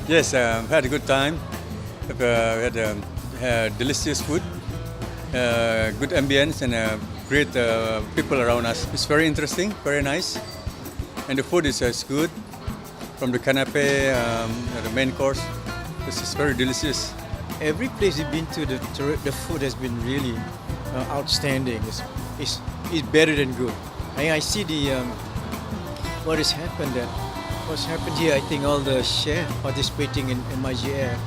Yes, had a good time. Had delicious food, good ambience, and great people around us. It's very interesting, very nice, and the food is good. From the canapé, the main course, this is very delicious. Every place we've been to, the food has been really outstanding. It's better than good. I see what's happened here. I think all the chefs participating in MIGF,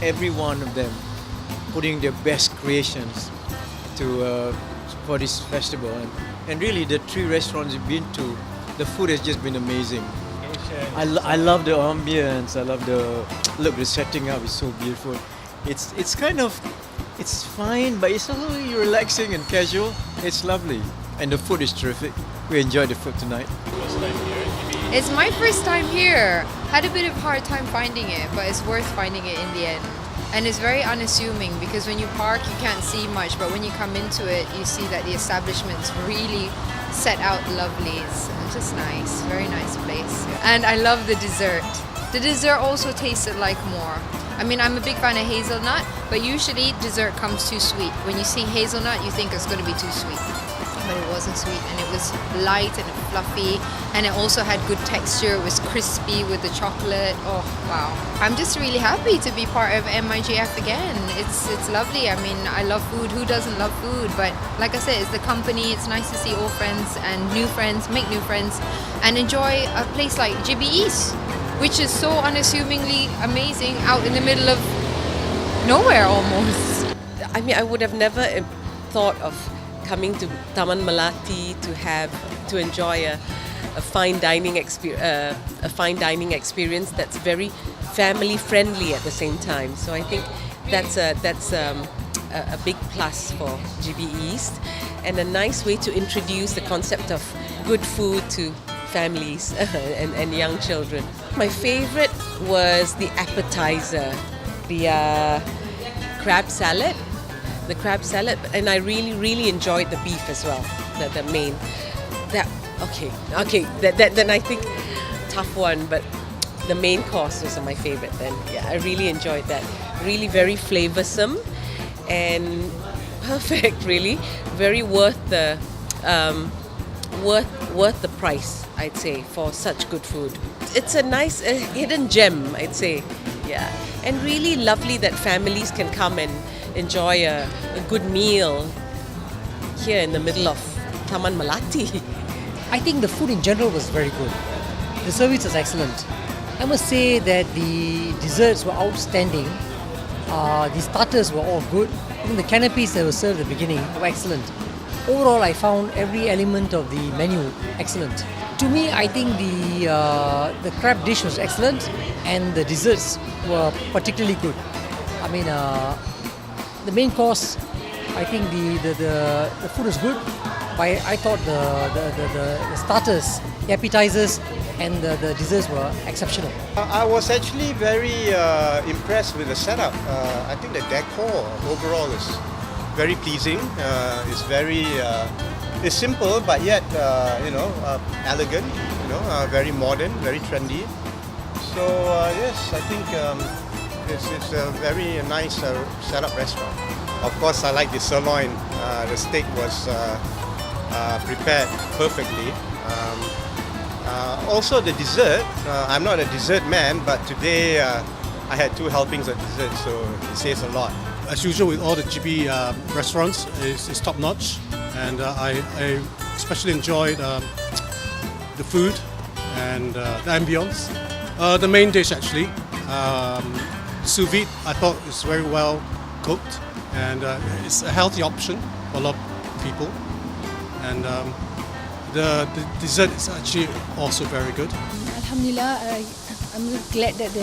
every one of them putting their best creations for this festival. And really, the 3 restaurants we've been to, the food has just been amazing. I love the ambience. I love the setting up is so beautiful. It's kind of, it's fine, but it's also relaxing and casual. It's lovely, and the food is terrific. We enjoyed the food tonight. It's my first time here. Had a bit of hard time finding it, but it's worth finding it in the end. And it's very unassuming because when you park, you can't see much, but when you come into it, you see that the establishment's really set out lovely. It's just nice, very nice place. And I love the dessert. The dessert also tasted like more. I mean, I'm a big fan of hazelnut, but usually dessert comes too sweet. When you see hazelnut, you think it's going to be too sweet. But it wasn't sweet, and it was light and fluffy, and it also had good texture. It was crispy with the chocolate. Oh wow, I'm just really happy to be part of MIGF again. It's lovely. I mean, I love food. Who doesn't love food? But like I said, it's the company. It's nice to see old friends and new friends, make new friends, and enjoy a place like Jibby East, which is so unassumingly amazing out in the middle of nowhere almost. I mean, I would have never thought of coming to Taman Melati to enjoy a fine dining experience that's very family friendly at the same time. So I think that's a big plus for GB East, and a nice way to introduce the concept of good food to families and young children. My favorite was the appetizer, the crab salad. The crab salad, and I really enjoyed the beef as well. The main, then I think tough one, but the main course was my favorite. Then yeah, I really enjoyed that. Really very flavoursome and perfect. Really very worth the worth the price, I'd say, for such good food. It's a nice hidden gem, I'd say. Yeah, and really lovely that families can come and enjoy a good meal here in the middle of Taman Melati. I think the food in general was very good. The service was excellent. I must say that the desserts were outstanding. The starters were all good. Even the canapes that were served at the beginning were excellent. Overall, I found every element of the menu excellent. To me, I think the crab dish was excellent, and the desserts were particularly good. I mean, the main course, I think the food was good. I thought the starters, the appetizers, and the desserts were exceptional. I was actually very impressed with the setup. I think the decor overall is very pleasing. It's very it's simple, but yet elegant. Very modern, very trendy. So yes, I think it's a very nice setup restaurant. Of course, I like the sirloin. The steak was prepared perfectly. Also the dessert. I'm not a dessert man, but today I had 2 helpings of dessert, so it says a lot. As usual with all the GB restaurants, is top notch, and I especially enjoyed the food and the ambience. The main dish actually, sous vide, I thought is very well cooked, and it's a healthy option for a lot of people. And the dessert is actually also very good. Alhamdulillah, I'm glad that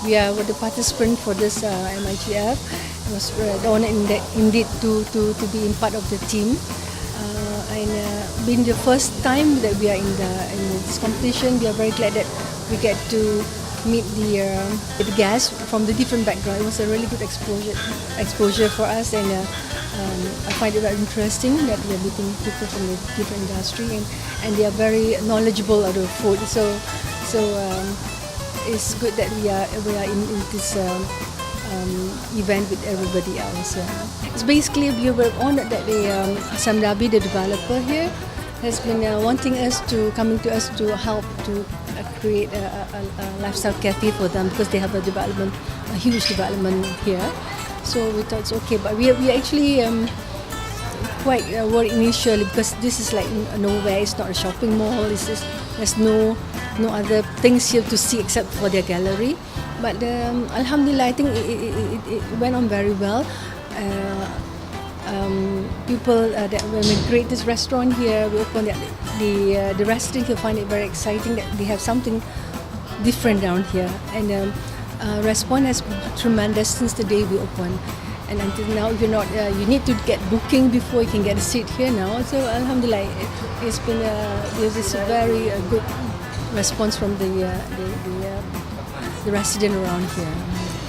we are the participant for this MIGF. It was honored indeed to be in part of the team. And being the first time that we are in this competition, we are very glad that we get to meet the guests from the different backgrounds. It was a really good exposure for us, and I find it very interesting that we are meeting people from the different industry, and they are very knowledgeable of the food. So it's good that we are in this event with everybody else. It's basically we were honored that Assam Dhabi, the developer here, has been wanting us to coming to us to help to create a lifestyle cafe for them because they have a huge development here. So we thought it's okay, but we actually quite worried initially because this is like nowhere. It's not a shopping mall. There's no other things here to see except for their gallery. But Alhamdulillah, I think it went on very well. People that when we create this restaurant here, we open the resident will find it very exciting that they have something different down here, and response has been tremendous since the day we opened. And until now, if you're not, you need to get booking before you can get a seat here now. So Alhamdulillah, it's been there's a very good response from the resident around here.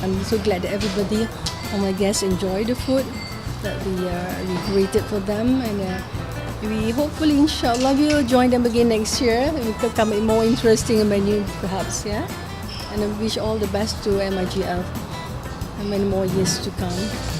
I'm so glad that everybody, all my guests, enjoy the food that we created for them, and we hopefully, inshallah, we will join them again next year. We could come with more interesting menu, perhaps, yeah. And I wish all the best to MIGF and many more years to come.